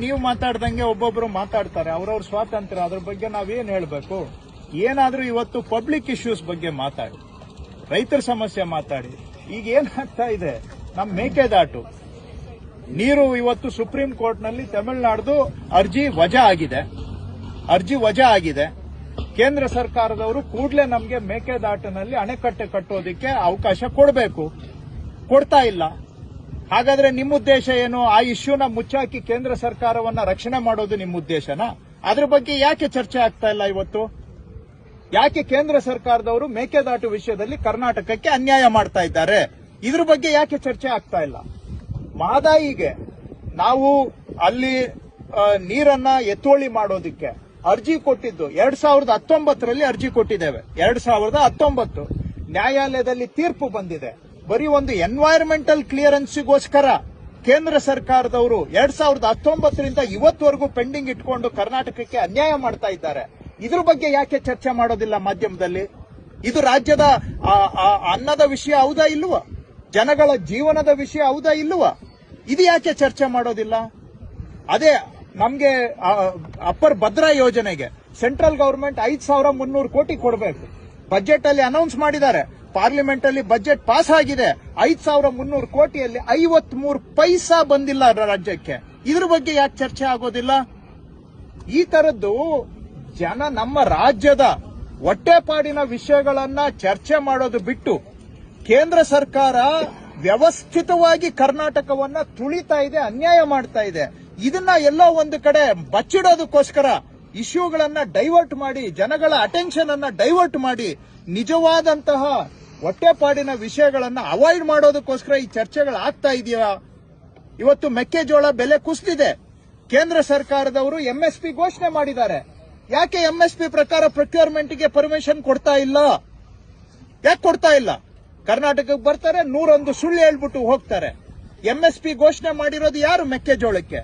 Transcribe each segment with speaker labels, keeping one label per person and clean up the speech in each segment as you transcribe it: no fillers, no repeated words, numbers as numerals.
Speaker 1: ನೀವು ಮಾತಾಡ್ದಂಗೆ ಒಬ್ಬೊಬ್ರು ಮಾತಾಡ್ತಾರೆ, ಅವ್ರವ್ರ ಸ್ವಾತಂತ್ರ್ಯ, ಅದ್ರ ಬಗ್ಗೆ ನಾವೇನ್ ಹೇಳ್ಬೇಕು? ಏನಾದ್ರೂ ಇವತ್ತು ಪಬ್ಲಿಕ್ ಇಶ್ಯೂಸ್ ಬಗ್ಗೆ ಮಾತಾಡಿ, ರೈತರ ಸಮಸ್ಯೆ ಮಾತಾಡಿ. ಈಗ ಏನಾಗ್ತಾ ಇದೆ, ನಮ್ ಮೇಕೆದಾಟು ನೀರು ಇವತ್ತು ಸುಪ್ರೀಂ ಕೋರ್ಟ್ ನಲ್ಲಿ ತಮಿಳುನಾಡ್ದು ಅರ್ಜಿ ವಜಾ ಆಗಿದೆ. ಕೇಂದ್ರ ಸರ್ಕಾರದವರು ಕೂಡಲೇ ನಮಗೆ ಮೇಕೆದಾಟಿನಲ್ಲಿ ಅಣೆಕಟ್ಟೆ ಕಟ್ಟೋದಕ್ಕೆ ಅವಕಾಶ ಕೊಡಬೇಕು, ಕೊಡ್ತಾ ಇಲ್ಲ. ಹಾಗಾದ್ರೆ ನಿಮ್ಮ ಉದ್ದೇಶ ಏನು? ಆ ಇಶ್ಯೂನ ಮುಚ್ಚಾಕಿ ಕೇಂದ್ರ ಸರ್ಕಾರವನ್ನ ರಕ್ಷಣೆ ಮಾಡೋದು ನಿಮ್ಮ ಉದ್ದೇಶನಾ? ಅದ್ರ ಬಗ್ಗೆ ಯಾಕೆ ಚರ್ಚೆ ಆಗ್ತಾ ಇಲ್ಲ ಇವತ್ತು? ಯಾಕೆ ಕೇಂದ್ರ ಸರ್ಕಾರದವರು ಮೇಕೆದಾಟು ವಿಷಯದಲ್ಲಿ ಕರ್ನಾಟಕಕ್ಕೆ ಅನ್ಯಾಯ ಮಾಡ್ತಾ ಇದ್ದಾರೆ? ಇದ್ರ ಬಗ್ಗೆ ಯಾಕೆ ಚರ್ಚೆ ಆಗ್ತಾ ಇಲ್ಲ? ಮಹದಾಯಿಗೆ ನಾವು ಅಲ್ಲಿ ನೀರನ್ನ ಎತ್ತುವಳಿ ಮಾಡೋದಕ್ಕೆ ಅರ್ಜಿ ಕೊಟ್ಟಿದ್ದು 2019ರಲ್ಲಿ ಅರ್ಜಿ ಕೊಟ್ಟಿದ್ದೇವೆ. 2019 ನ್ಯಾಯಾಲಯದಲ್ಲಿ ತೀರ್ಪು ಬಂದಿದೆ. ಬರೀ ಒಂದು ಎನ್ವೈರನ್ಮೆಂಟಲ್ ಕ್ಲಿಯರೆನ್ಸ್ಗೋಸ್ಕರ ಕೇಂದ್ರ ಸರ್ಕಾರದವರು 2019ರಿಂದ ಇವತ್ತವರೆಗೂ ಪೆಂಡಿಂಗ್ ಇಟ್ಕೊಂಡು ಕರ್ನಾಟಕಕ್ಕೆ ಅನ್ಯಾಯ ಮಾಡ್ತಾ ಇದ್ದಾರೆ. ಇದ್ರ ಬಗ್ಗೆ ಯಾಕೆ ಚರ್ಚೆ ಮಾಡೋದಿಲ್ಲ ಮಾಧ್ಯಮದಲ್ಲಿ? ಇದು ರಾಜ್ಯದ ಅನ್ನದ ವಿಷಯ ಹೌದಾ ಇಲ್ವಾ? ಜನಗಳ ಜೀವನದ ವಿಷಯ ಹೌದಾ ಇಲ್ವಾ? ಇದು ಯಾಕೆ ಚರ್ಚೆ ಮಾಡೋದಿಲ್ಲ? ಅದೇ ನಮ್ಗೆ ಅಪ್ಪರ್ ಭದ್ರಾ ಯೋಜನೆಗೆ ಸೆಂಟ್ರಲ್ ಗವರ್ಮೆಂಟ್ 5,300 ಕೋಟಿ ಕೊಡಬೇಕು. ಬಜೆಟ್ ಅಲ್ಲಿ ಅನೌನ್ಸ್ ಮಾಡಿದ್ದಾರೆ, ಪಾರ್ಲಿಮೆಂಟ್ ಅಲ್ಲಿ ಬಜೆಟ್ ಪಾಸ್ ಆಗಿದೆ. 5,300 ಕೋಟಿಯಲ್ಲಿ 53 ಪೈಸಾ ಬಂದಿಲ್ಲ ರಾಜ್ಯಕ್ಕೆ. ಇದ್ರ ಬಗ್ಗೆ ಯಾಕೆ ಚರ್ಚೆ ಆಗೋದಿಲ್ಲ? ಈ ತರದ್ದು ನಮ್ಮ ರಾಜ್ಯದ ಹೊಟ್ಟೆಪಾಡಿನ ವಿಷಯಗಳನ್ನ ಚರ್ಚೆ ಮಾಡೋದು ಬಿಟ್ಟು ಕೇಂದ್ರ ಸರ್ಕಾರ ವ್ಯವಸ್ಥಿತವಾಗಿ ಕರ್ನಾಟಕವನ್ನ ತುಳಿತಾ ಇದೆ, ಅನ್ಯಾಯ ಮಾಡ್ತಾ ಇದೆ. ಇದನ್ನ ಎಲ್ಲೋ ಒಂದು ಕಡೆ ಬಚ್ಚಿಡೋದಕ್ಕೋಸ್ಕರ ಇಶ್ಯೂಗಳನ್ನ ಡೈವರ್ಟ್ ಮಾಡಿ, ಜನಗಳ ಅಟೆನ್ಷನ್ ಅನ್ನ ಡೈವರ್ಟ್ ಮಾಡಿ, ನಿಜವಾದಂತಹ ಹೊಟ್ಟೆಪಾಡಿನ ವಿಷಯಗಳನ್ನ ಅವಾಯ್ಡ್ ಮಾಡೋದಕ್ಕೋಸ್ಕರ ಈ ಚರ್ಚೆಗಳು ಆಗ್ತಾ ಇದೆಯಾ? ಇವತ್ತು ಮೆಕ್ಕೆಜೋಳ ಬೆಲೆ ಕುಸಿದಿದೆ. ಕೇಂದ್ರ ಸರ್ಕಾರದವರು ಎಂಎಸ್ಪಿ ಘೋಷಣೆ ಮಾಡಿದ್ದಾರೆ. ಯಾಕೆ ಎಂಎಸ್ಪಿ ಪ್ರಕಾರ ಪ್ರೊಕ್ಯೂರ್ಮೆಂಟ್ಗೆ ಪರ್ಮಿಷನ್ ಕೊಡ್ತಾ ಇಲ್ಲ? ಯಾಕೆ ಕೊಡ್ತಾ ಇಲ್ಲ? ಕರ್ನಾಟಕಕ್ಕೆ ಬರ್ತಾರೆ, 101 ಸುಳ್ಳು ಹೇಳ್ಬಿಟ್ಟು ಹೋಗ್ತಾರೆ. ಎಂಎಸ್ಪಿ ಘೋಷಣೆ ಮಾಡಿರೋದು ಯಾರು? ಮೆಕ್ಕೆಜೋಳಕ್ಕೆ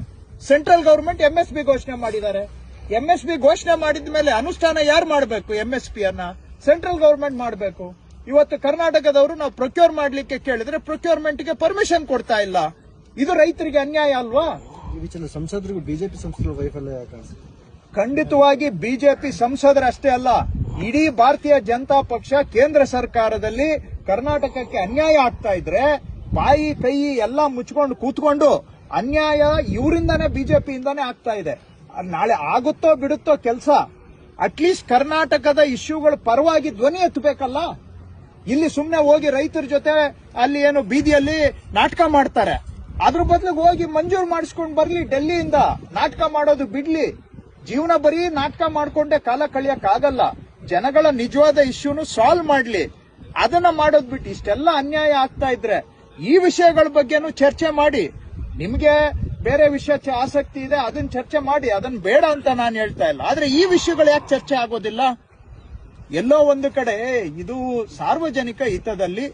Speaker 1: ಸೆಂಟ್ರಲ್ ಗವರ್ಮೆಂಟ್ ಎಂಎಸ್ಪಿ ಘೋಷಣೆ ಮಾಡಿದ್ದಾರೆ. ಎಂಎಸ್ಪಿ ಘೋಷಣೆ ಮಾಡಿದ ಮೇಲೆ ಅನುಷ್ಠಾನ ಯಾರು ಮಾಡಬೇಕು? ಎಂಎಸ್ಪಿ ಅನ್ನ ಸೆಂಟ್ರಲ್ ಗವರ್ಮೆಂಟ್ ಮಾಡಬೇಕು. ಇವತ್ತು ಕರ್ನಾಟಕದವರು ನಾವು ಪ್ರೊಕ್ಯೂರ್ ಮಾಡ್ಲಿಕ್ಕೆ ಕೇಳಿದ್ರೆ ಪ್ರೊಕ್ಯೂರ್ಮೆಂಟ್ಗೆ ಪರ್ಮಿಷನ್ ಕೊಡ್ತಾ ಇಲ್ಲ. ಇದು ರೈತರಿಗೆ ಅನ್ಯಾಯ ಅಲ್ವಾ?
Speaker 2: ಸಂಸದರಿಗೂ ಬಿಜೆಪಿ ಸಂಸದರು ವೈಫಲ್ಯ
Speaker 1: ಖಂಡಿತವಾಗಿ ಬಿಜೆಪಿ ಸಂಸದರಷ್ಟೇ ಅಲ್ಲ, ಇಡೀ ಭಾರತೀಯ ಜನತಾ ಪಕ್ಷ ಕೇಂದ್ರ ಸರ್ಕಾರದಲ್ಲಿ ಕರ್ನಾಟಕಕ್ಕೆ ಅನ್ಯಾಯ ಆಗ್ತಾ ಇದ್ರೆ ಬಾಯಿ ಕೈ ಎಲ್ಲ ಮುಚ್ಕೊಂಡು ಕೂತ್ಕೊಂಡು ಅನ್ಯಾಯ ಇವರಿಂದಾನೇ ಬಿಜೆಪಿಯಿಂದಾನೇ ಆಗ್ತಾ ಇದೆ. ನಾಳೆ ಆಗುತ್ತೋ ಬಿಡುತ್ತೋ ಕೆಲಸ, ಅಟ್ಲೀಸ್ಟ್ ಕರ್ನಾಟಕದ ಇಶ್ಯೂಗಳ ಪರವಾಗಿ ಧ್ವನಿ ಎತ್ತಬೇಕಲ್ಲ. ಇಲ್ಲಿ ಸುಮ್ನೆ ಹೋಗಿ ರೈತರ ಜೊತೆ ಅಲ್ಲಿ ಏನು ಬೀದಿಯಲ್ಲಿ ನಾಟಕ ಮಾಡ್ತಾರೆ. ಅದ್ರ ಬದಲಿಗೆ ಹೋಗಿ ಮಂಜೂರು ಮಾಡಿಸ್ಕೊಂಡು ಬರ್ಲಿ, ಡೆಲ್ಲಿಯಿಂದ ನಾಟಕ ಮಾಡೋದು ಬಿಡ್ಲಿ. ಜೀವನ ಬರೀ ನಾಟಕ ಮಾಡ್ಕೊಂಡೆ ಕಾಲ ಕಳಿಯಕ್ಕಾಗಲ್ಲ. ಜನಗಳ ನಿಜವಾದ ಇಶ್ಯೂನು ಸಾಲ್ವ್ ಮಾಡ್ಲಿ. ಅದನ್ನ ಮಾಡೋದ್ ಬಿಟ್ಟು ಇಷ್ಟೆಲ್ಲ ಅನ್ಯಾಯ ಆಗ್ತಾ ಇದ್ರೆ ಈ ವಿಷಯಗಳ ಬಗ್ಗೆನೂ ಚರ್ಚೆ ಮಾಡಿ. ನಿಮ್ಗೆ ಬೇರೆ ವಿಷಯ ಆಸಕ್ತಿ ಇದೆ, ಅದನ್ನ ಚರ್ಚೆ ಮಾಡಿ, ಅದನ್ನ ಬೇಡ ಅಂತ ನಾನು ಹೇಳ್ತಾ ಇಲ್ಲ. ಆದ್ರೆ ಈ ವಿಷಯಗಳು ಯಾಕೆ ಚರ್ಚೆ ಆಗೋದಿಲ್ಲ? ಎಲ್ಲೋ ಒಂದು ಕಡೆ ಇದು ಸಾರ್ವಜನಿಕ ಹಿತದಲ್ಲಿ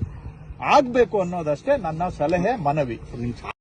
Speaker 1: ಆಗ್ಬೇಕು ಅನ್ನೋದಷ್ಟೇ ನನ್ನ ಸಲಹೆ, ಮನವಿ.